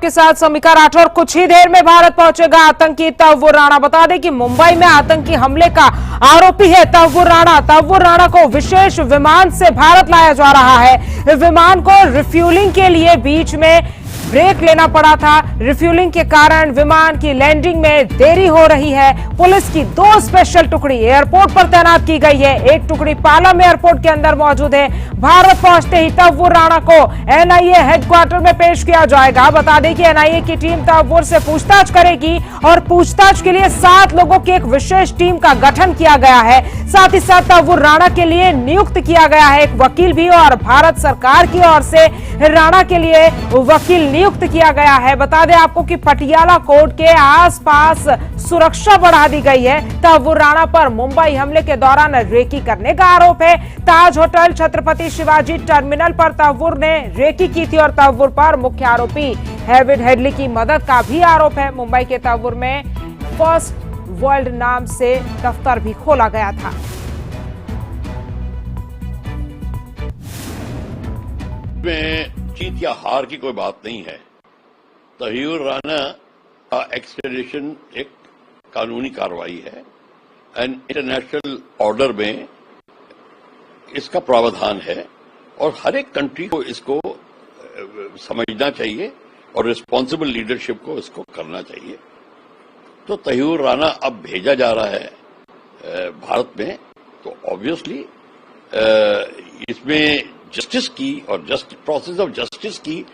के साथ समीका राठौर। कुछ ही देर में भारत पहुंचेगा आतंकी तहव्वुर राणा। बता दें कि मुंबई में आतंकी हमले का आरोपी है तहव्वुर राणा। तहव्वुर राणा को विशेष विमान से भारत लाया जा रहा है। विमान को रिफ्यूलिंग के लिए बीच में ब्रेक लेना पड़ा था। रिफ्यूलिंग के कारण विमान की लैंडिंग में देरी हो रही है। पुलिस की 2 स्पेशल टुकड़ी एयरपोर्ट पर तैनात की गई है। एक टुकड़ी पालम एयरपोर्ट के अंदर मौजूद है। भारत पहुंचते ही तहव्वुर राणा को एनआईए हेडक्वार्टर में पेश किया जाएगा। बता दें कि एनआईए की टीम तहव्वुर से पूछताछ करेगी और पूछताछ के लिए 7 लोगों की एक विशेष टीम का गठन किया गया है। साथ ही साथ तहव्वुर राणा के लिए नियुक्त किया गया है एक वकील भी, और भारत सरकार की ओर से राणा के लिए वकील नियुक्त किया गया है। बता दें आपको कि पटियाला कोर्ट के आसपास सुरक्षा बढ़ा दी गई है। तहव्वुर राणा पर मुंबई हमले के दौरान रेकी करने का आरोप है। ताज होटल छत्रपति शिवाजी टर्मिनल पर तहव्वुर ने रेकी की थी और तहव्वुर पर मुख्य आरोपी डेविड हेडली की मदद का भी आरोप है। मुंबई के तहव्वुर में फर्स्ट वर्ल्ड नाम से दफ्तर भी खोला गया था। में जीत या हार की कोई बात नहीं है। तहव्वुर राणा का एक्सट्रेडिशन एक कानूनी कार्रवाई है एंड इंटरनेशनल ऑर्डर में इसका प्रावधान है और हर एक कंट्री को इसको समझना चाहिए और रिस्पॉन्सिबल लीडरशिप को इसको करना चाहिए। तो तहव्वुर राणा अब भेजा जा रहा है भारत में, तो ऑब्वियसली इसमें जस्टिस की और प्रोसेस ऑफ जस्टिस की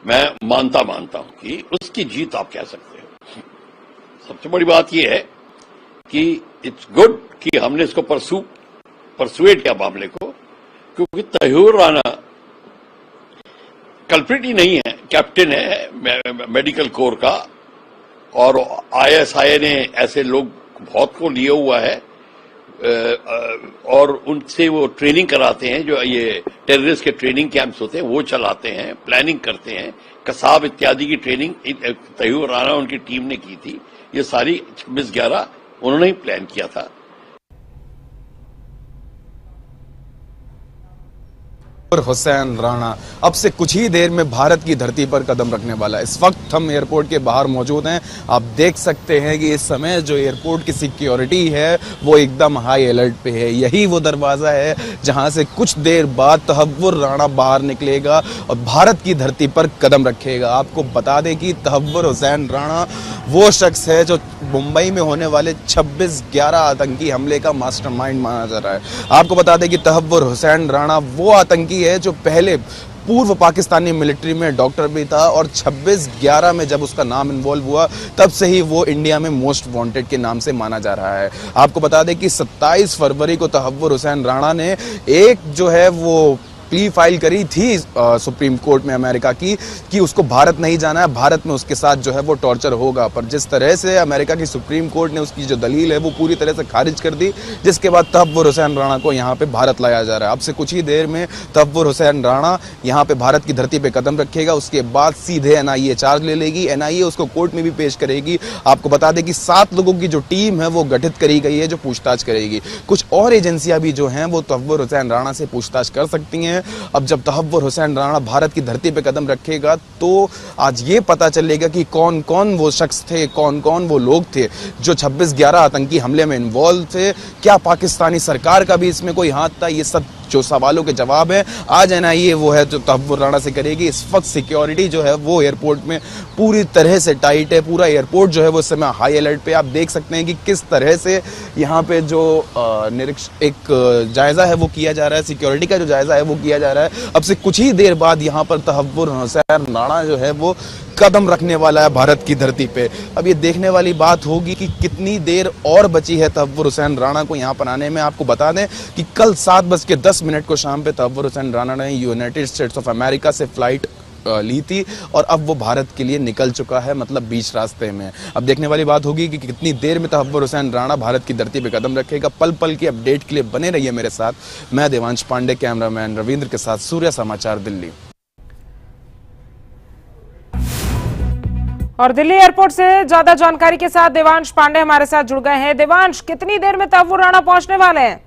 मैं मानता हूं कि उसकी जीत आप कह सकते हो। सबसे बड़ी बात यह है कि इट्स गुड कि हमने इसको परसुएट किया मामले को, क्योंकि तहव्वुर राणा कल्प्रिट ही नहीं है, कैप्टन है मेडिकल कोर का, और आईएसआई ने ऐसे लोग बहुत को लिया हुआ है और उनसे वो ट्रेनिंग कराते हैं। जो ये टेररिस्ट के ट्रेनिंग कैंप्स होते हैं वो चलाते हैं, प्लानिंग करते हैं, कसाब इत्यादि की ट्रेनिंग तहव्वुर राणा उनकी टीम ने की थी। ये सारी 26/11 उन्होंने ही प्लान किया था। हुसैन राणा अब से कुछ ही देर में भारत की धरती पर कदम रखने वाला है। इस वक्त हम एयरपोर्ट के बाहर मौजूद हैं। आप देख सकते हैं कि इस समय जो एयरपोर्ट की सिक्योरिटी है वो एकदम हाई अलर्ट पे है। यही वो दरवाज़ा है जहां से कुछ देर बाद तहव्वुर राणा बाहर निकलेगा और भारत की धरती पर कदम रखेगा। आपको बता दें कि तहव्वुर हुसैन राणा वो शख्स है जो मुंबई में होने वाले 26/11 आतंकी हमले का मास्टरमाइंड माना जा रहा है। आपको बता दें कि तहव्वुर हुसैन राणा वो आतंकी है जो पहले पूर्व पाकिस्तानी मिलिट्री में डॉक्टर भी था और 26/11 में जब उसका नाम इन्वॉल्व हुआ तब से ही वो इंडिया में मोस्ट वांटेड के नाम से माना जा रहा है। आपको बता दें कि 27 फरवरी को तहव्वुर हुसैन राणा ने एक जो है वो प्ली फाइल करी थी सुप्रीम कोर्ट में अमेरिका की कि उसको भारत नहीं जाना है, भारत में उसके साथ जो है वो टॉर्चर होगा। पर जिस तरह से अमेरिका की सुप्रीम कोर्ट ने उसकी जो दलील है वो पूरी तरह से खारिज कर दी, जिसके बाद तहव्वुर हुसैन राणा को यहाँ पे भारत लाया जा रहा है। अब से कुछ ही देर में तहव्वुर हुसैन राणा यहाँ पे भारत की धरती पे कदम रखेगा। उसके बाद सीधे एनआईए चार्ज ले लेगी, एनआईए उसको कोर्ट में भी पेश करेगी। आपको बता दें कि 7 लोगों की जो टीम है वो गठित करी गई है जो पूछताछ करेगी। कुछ और एजेंसियां भी जो हैं वो तहव्वुर हुसैन राणा से पूछताछ कर सकती हैं। अब जब तहव्वुर हुसैन राणा भारत की धरती पे कदम रखेगा तो आज ये पता चलेगा कि कौन कौन वो शख्स थे, कौन कौन वो लोग थे जो 26/11 आतंकी हमले में इन्वॉल्व थे। क्या पाकिस्तानी सरकार का भी इसमें कोई हाथ था? ये सब जो सवालों के जवाब है आज एनआईए वो है जो तहव्वुर राणा से करेगी। इस वक्त सिक्योरिटी जो है वो एयरपोर्ट में पूरी तरह से टाइट है। पूरा एयरपोर्ट जो है वो इस समय हाई अलर्ट पे। आप देख सकते हैं कि किस तरह से यहाँ पे जो एक जायजा है वो किया जा रहा है, सिक्योरिटी का जो जायजा है वो किया जा रहा है। अब से कुछ ही देर बाद यहाँ पर तहव्वुर हुसैन राणा जो है वो कदम रखने वाला है भारत की धरती पे। अब ये देखने वाली बात होगी कि कितनी देर और बची है तहव्वुर हुसैन राणा को यहाँ पर आने में। आपको बता दें कि कल 7:10 को शाम पे तहव्वुर हुसैन राणा ने यूनाइटेड स्टेट्स ऑफ अमेरिका से फ्लाइट ली थी और अब वो भारत के लिए निकल चुका है, मतलब बीच रास्ते में। अब देखने वाली बात होगी कि कितनी देर में तहव्वुर हुसैन राणा भारत की धरती पे कदम रखेगा। पल पल की अपडेट के लिए बने रहिए मेरे साथ। मैं देवांश पांडे, कैमरामैन रविंद्र के साथ, सूर्य समाचार दिल्ली। और दिल्ली एयरपोर्ट से ज्यादा जानकारी के साथ देवांश पांडे हमारे साथ जुड़ गए हैं। देवांश, कितनी देर में तहव्वुर राणा पहुंचने वाले हैं?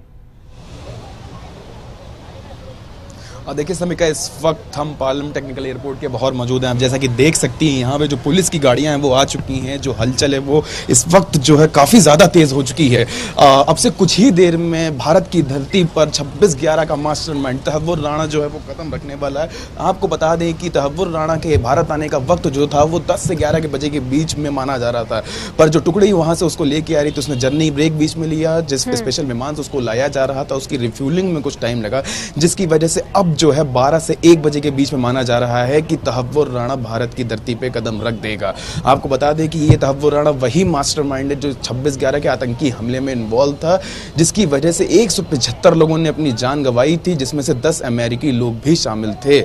और देखिए समीका, इस वक्त हम पालम टेक्निकल एयरपोर्ट के बाहर मौजूद हैं। आप जैसा कि देख सकती हैं यहाँ पे जो पुलिस की गाड़ियाँ हैं वो आ चुकी हैं। जो हलचल है वो इस वक्त जो है काफ़ी ज़्यादा तेज़ हो चुकी है। अब से कुछ ही देर में भारत की धरती पर 26/11 का मास्टरमाइंड तहव्वुर राणा जो है वो कदम रखने वाला है। आपको बता दें कि तहव्वुर राणा के भारत आने का वक्त जो था वो 10 से 11 के बजे के बीच में माना जा रहा था, पर जो टुकड़ी वहाँ से उसको लेके आ रही थी उसने जर्नी ब्रेक बीच में लिया। जिस स्पेशल विमान से उसको लाया जा रहा था उसकी रिफ्यूलिंग में कुछ टाइम लगा, जिसकी वजह से अब जो है 12 से 1 बजे के बीच में माना जा रहा है कि तहव्वुर राणा भारत की धरती पे कदम रख देगा। आपको बता दें कि ये तहव्वुर राणा वही मास्टरमाइंड है जो 26/11 के आतंकी हमले में इन्वॉल्व था, जिसकी वजह से 175 लोगों ने अपनी जान गंवाई थी, जिसमें से 10 अमेरिकी लोग भी शामिल थे।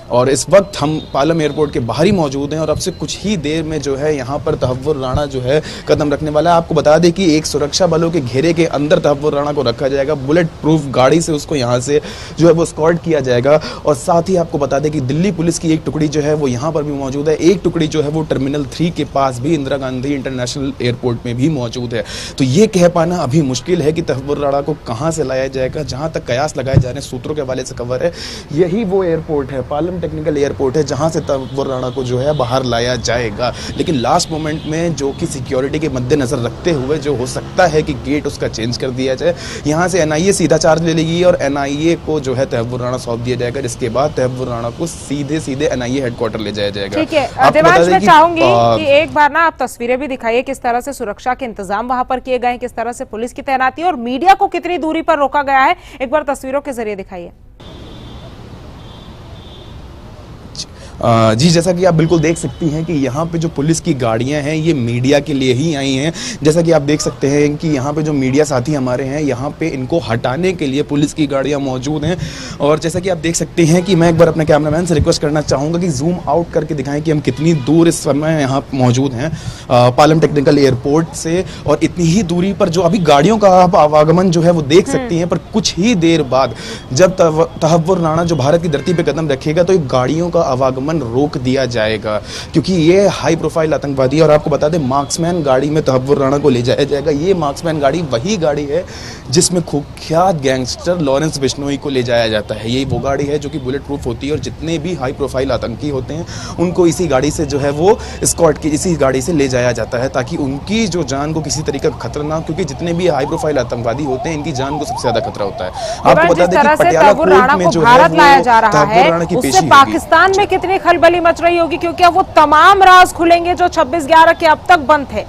और इस वक्त हम पालम एयरपोर्ट के बाहर ही मौजूद हैं और अब से कुछ ही देर में जो है यहाँ पर तहव्वुर राणा जो है कदम रखने वाला है। आपको बता दें कि एक सुरक्षा बलों के घेरे के अंदर तहव्वुर राणा को रखा जाएगा। बुलेट प्रूफ गाड़ी से उसको यहाँ से जो है वो एस्कॉर्ट किया जाएगा। और साथ ही आपको बता दें कि दिल्ली पुलिस की एक टुकड़ी जो है वो यहाँ पर भी मौजूद है। एक टुकड़ी जो है वो टर्मिनल 3 के पास भी इंदिरा गांधी इंटरनेशनल एयरपोर्ट में भी मौजूद है। तो ये कह पाना अभी मुश्किल है कि तहव्वुर राणा को कहाँ से लाया जाएगा। जहाँ तक कयास लगाए जा रहे हैं, सूत्रों के हवाले से खबर है, यही वो एयरपोर्ट है, पालम टेक्निकल एयरपोर्ट है, जहां से तहव्वुर राणा को जो है बाहर लाया जाएगा। लेकिन लास्ट मोमेंट में जो कि सिक्योरिटी के मद्देनजर रखते हुए जो हो सकता है कि गेट उसका चेंज कर दिया जाए। यहां से एनआईए सीधा चार्ज ले लेगी और एनआईए को जो है तहव्वुर राणा सौंप दिया जाएगा, जिसके बाद तहव्वुर राणा को सीधे एनआईए हेडक्वार्टर ले जाया जाएगा। ठीक है देवांश, मैं चाहूंगी कि एक बार ना आप तस्वीरें भी दिखाइए, किस तरह से सुरक्षा के इंतजाम वहां पर किए गए हैं, किस तरह से पुलिस की तैनाती और मीडिया को कितनी दूरी पर रोका गया है, एक बार तस्वीरों के जरिए दिखाइए। जी, जैसा कि आप बिल्कुल देख सकती हैं कि यहाँ पे जो पुलिस की गाड़ियाँ हैं ये मीडिया के लिए ही आई हैं। जैसा कि आप देख सकते हैं कि यहाँ पे जो मीडिया साथी हमारे हैं, यहाँ पे इनको हटाने के लिए पुलिस की गाड़ियाँ मौजूद हैं। और जैसा कि आप देख सकते हैं कि मैं एक बार अपने कैमरामैन से रिक्वेस्ट करना चाहूँगा कि जूम आउट करके दिखाएं कि हम कितनी दूर इस समय यहाँ मौजूद हैं पालम टेक्निकल एयरपोर्ट से। और इतनी ही दूरी पर जो अभी गाड़ियों का आप आवागमन जो है वो देख सकती हैं, पर कुछ ही देर बाद जब तहव्वुर राणा जो भारत की धरती पर कदम रखेगा तो गाड़ियों का आवागमन रोक दिया जाएगा, क्योंकि ये हाई प्रोफाइल आतंकवादी है। और आपको बता दें, मार्क्समैन गाड़ी में तहव्वुर राणा को ले जाया जाएगा। ये मार्क्समैन गाड़ी वही गाड़ी है जिसमें कुख्यात गैंगस्टर लॉरेंस बिश्नोई को ले जाया जाता है। ये वो गाड़ी है जो कि बुलेट प्रूफ होती है और जितने भी हाई प्रोफाइल आतंकी होते हैं उनको इसी गाड़ी से जो है वो एस्कॉर्ट की इसी गाड़ी से ले जाया जाता है, ताकि उनकी जो जान को किसी तरीके का खतरा ना हो, क्योंकि जितने भी हाई प्रोफाइल आतंकवादी होते हैं इनकी जान को सबसे ज्यादा खतरा होता है। आपको बता दें कि पटियाला कोर्ट में जो है तहव्वुर राणा की पेशी पाकिस्तान में कितनी खलबली मच रही होगी, क्योंकि अब वो तमाम राज खुलेंगे जो 26/11 के अब तक बंद थे।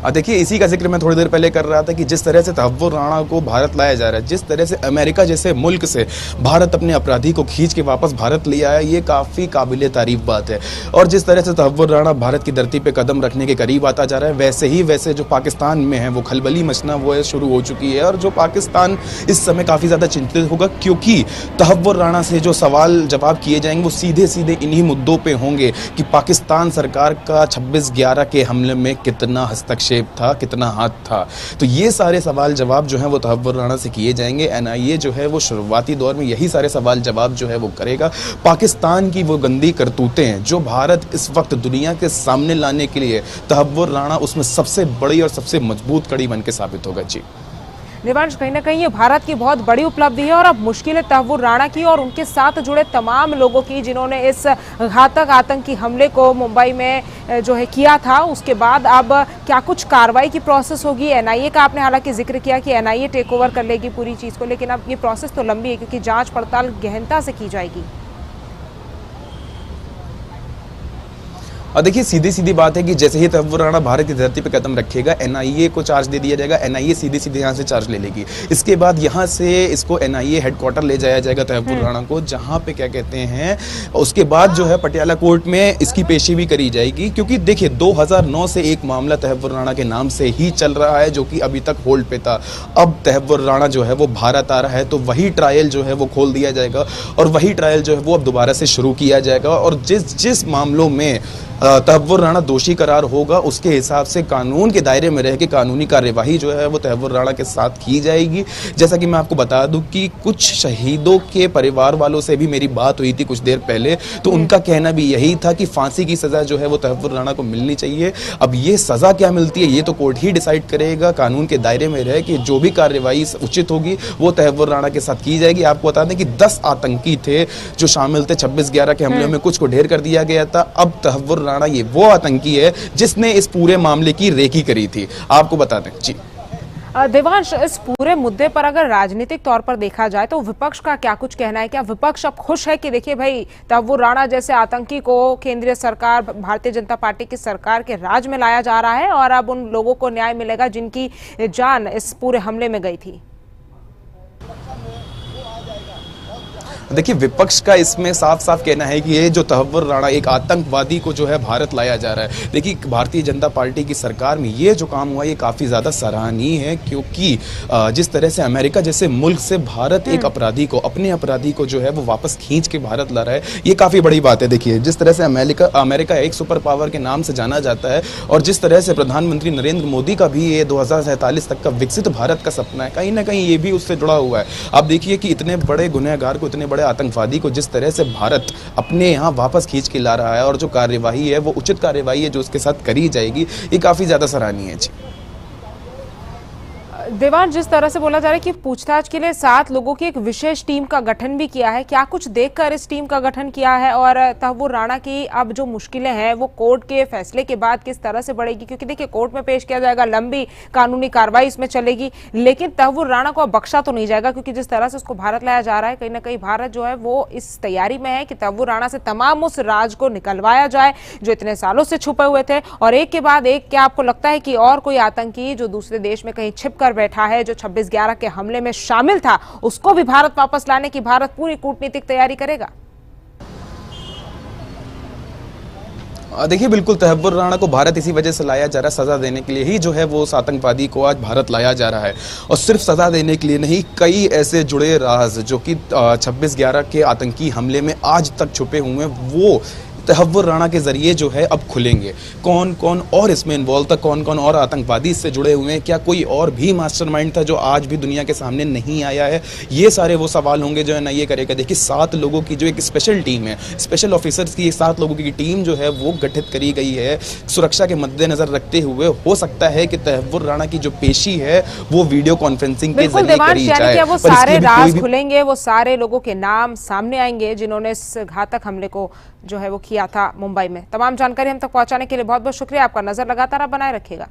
देखिए, इसी का जिक्र मैं थोड़ी देर पहले कर रहा था कि जिस तरह से तहव्वुर राणा को भारत लाया जा रहा है, जिस तरह से अमेरिका जैसे मुल्क से भारत अपने अपराधी को खींच के वापस भारत ले आया, ये काफ़ी काबिले तारीफ बात है। और जिस तरह से तहव्वुर राणा भारत की धरती पे कदम रखने के करीब आता जा रहा है, वैसे जो पाकिस्तान में है वो खलबली मचना वो शुरू हो चुकी है। और जो पाकिस्तान इस समय काफ़ी ज़्यादा चिंतित होगा, क्योंकि तहव्वुर राणा से जो सवाल जवाब किए जाएंगे वो सीधे इन्हीं मुद्दों पर होंगे कि पाकिस्तान सरकार का 26/11 के हमले में कितना हस्तक्षेप था, कितना हाथ था। तो ये सारे सवाल जवाब जो हैं वो तहव्वुर राणा से किए जाएंगे। एनआईए जो है वो शुरुआती दौर में यही सारे सवाल जवाब जो है वो करेगा। पाकिस्तान की वो गंदी करतूतें हैं जो भारत इस वक्त दुनिया के सामने लाने के लिए तहव्वुर राणा उसमें सबसे बड़ी और सबसे मजबूत कड़ी बन के साबित होगा। जी देवांश, कहीं ना कहीं ये भारत की बहुत बड़ी उपलब्धि है और अब मुश्किल है तहव्वुर राणा की और उनके साथ जुड़े तमाम लोगों की, जिन्होंने इस घातक आतंकी हमले को मुंबई में जो है किया था। उसके बाद अब क्या कुछ कार्रवाई की प्रोसेस होगी? एनआईए का आपने हालांकि जिक्र किया कि एनआईए टेक ओवर कर लेगी पूरी चीज को, लेकिन अब ये प्रोसेस तो लंबी है क्योंकि जांच पड़ताल गहनता से की जाएगी। और देखिए, सीधी बात है कि जैसे ही तहव्वुर राणा भारत की धरती पर कदम रखेगा, एनआईए को चार्ज दे दिया जाएगा। एनआईए सीधे यहाँ से चार्ज ले लेगी। इसके बाद यहाँ से इसको एनआईए हेडक्वार्टर ले जाया जाएगा तहव्वुर राणा को, जहाँ पे क्या कहते हैं, उसके बाद जो है पटियाला कोर्ट में इसकी पेशी भी करी जाएगी। क्योंकि देखिए, 2009 से एक मामला तहव्वुर राणा के नाम से ही चल रहा है जो कि अभी तक होल्ड पे था। अब तहव्वुर राणा जो है वो भारत आ रहा है तो वही ट्रायल जो है वो खोल दिया जाएगा और वही ट्रायल जो है वो अब दोबारा से शुरू किया जाएगा। और जिस मामलों में तहव्वुर राणा दोषी करार होगा, उसके हिसाब से कानून के दायरे में रह के कानूनी कार्यवाही जो है वो तहव्वुर राणा के साथ की जाएगी। जैसा कि मैं आपको बता दूं कि कुछ शहीदों के परिवार वालों से भी मेरी बात हुई थी कुछ देर पहले, तो उनका कहना भी यही था कि फांसी की सजा जो है वो तहव्वुर राणा को मिलनी चाहिए। अब ये सजा क्या मिलती है ये तो कोर्ट ही डिसाइड करेगा। कानून के दायरे में रह के जो भी कार्यवाही उचित होगी वो तहव्वुर राणा के साथ की जाएगी। आपको बता दें कि 10 आतंकी थे जो शामिल थे 26/11 के हमले में, कुछ को ढेर कर दिया गया था। अब तहव्वुर राणा ये वो आतंकी है जिसने इस पूरे मामले की रेकी करी थी, आपको बता दें। जी देवांश, इस पूरे मुद्दे पर अगर राजनीतिक तौर पर देखा जाए तो विपक्ष का क्या कुछ कहना है? क्या विपक्ष अब खुश है कि देखिए भाई तहव्वुर राणा जैसे आतंकी को केंद्रीय सरकार, भारतीय जनता पार्टी की सरकार के राज में लाया जा रहा है और अब उन लोगों को न्याय मिलेगा जिनकी जान इस पूरे हमले में गई थी? देखिए, विपक्ष का इसमें साफ साफ कहना है कि ये जो तहव्वुर राणा एक आतंकवादी को जो है भारत लाया जा रहा है। देखिए, भारतीय जनता पार्टी की सरकार में ये जो काम हुआ ये काफ़ी ज़्यादा सराहनीय है, क्योंकि जिस तरह से अमेरिका जैसे मुल्क से भारत एक अपराधी को, अपने अपराधी को जो है वो वापस खींच के भारत ला रहा है, ये काफ़ी बड़ी बात है। देखिए, जिस तरह से अमेरिका एक सुपर पावर के नाम से जाना जाता है और जिस तरह से प्रधानमंत्री नरेंद्र मोदी का भी ये 2047 तक का विकसित भारत का सपना है, कहीं ना कहीं ये भी उससे जुड़ा हुआ है। आप देखिए कि इतने बड़े गुनहगार को, इतने बड़े आतंकवादी को जिस तरह से भारत अपने यहाँ वापस खींच के ला रहा है और जो कार्यवाही है वो उचित कार्यवाही है जो उसके साथ करी जाएगी, ये काफी ज्यादा सराहनीय है। जी देवान, जिस तरह से बोला जा रहा है कि पूछताछ के लिए 7 लोगों की एक विशेष टीम का गठन भी किया है, क्या कुछ देखकर इस टीम का गठन किया है? और तहव्वुर राणा की अब जो मुश्किलें हैं वो कोर्ट के फैसले के बाद किस तरह से बढ़ेगी? क्योंकि देखिए, कोर्ट में पेश किया जाएगा, लंबी कानूनी कार्रवाई इसमें चलेगी, लेकिन तहव्वुर राणा को अब बख्शा तो नहीं जाएगा, क्योंकि जिस तरह से उसको भारत लाया जा रहा है, कहीं ना कहीं भारत जो है वो इस तैयारी में है कि तहव्वुर राणा से तमाम उस राज को निकलवाया जाए जो इतने सालों से छुपे हुए थे। और एक के बाद एक, क्या आपको लगता है कि और कोई आतंकी जो दूसरे देश में कहीं छिप कर बैठा है, जो 26/11 के हमले में शामिल था, उसको भी भारत वापस लाने की भारत पूरी कूटनीतिक तैयारी करेगा? देखिए, बिल्कुल तहव्वुर राणा को भारत इसी वजह से लाया जा रहा है, सजा देने के लिए ही जो है वो उस आतंकवादी को आज भारत लाया जा रहा है। और सिर्फ सजा देने के लिए नहीं, कई ऐसे जुड़े राज जो कि 26/11 के आतंकी हमले में आज तक छुपे हुए हैं, वो तहव्वुर राणा के जरिए जो है अब खुलेंगे। कौन कौन और इसमें इन्वॉल्व था, कौन कौन और आतंकवादी इससे जुड़े हुए हैं, क्या कोई और भी मास्टरमाइंड था जो आज भी दुनिया के सामने नहीं आया है, ये सारे वो सवाल होंगे जो है ना ये करेगा। देखिए, 7 लोगों की जो एक स्पेशल टीम है, स्पेशल ऑफिसर्स की 7 लोगों की टीम जो है वो गठित करी गई है सुरक्षा के मद्देनजर रखते हुए। हो सकता है कि तहव्वुर राणा की जो पेशी है वो वीडियो कॉन्फ्रेंसिंग के जरिए करी जाए। वो सारे राज खुलेंगे, वो सारे लोगों के नाम सामने आएंगे जिन्होंने इस घातक हमले को जो है वो किया था मुंबई में। तमाम जानकारी हम तक पहुंचाने के लिए बहुत बहुत शुक्रिया आपका। नजर लगातार आप बनाए रखिएगा।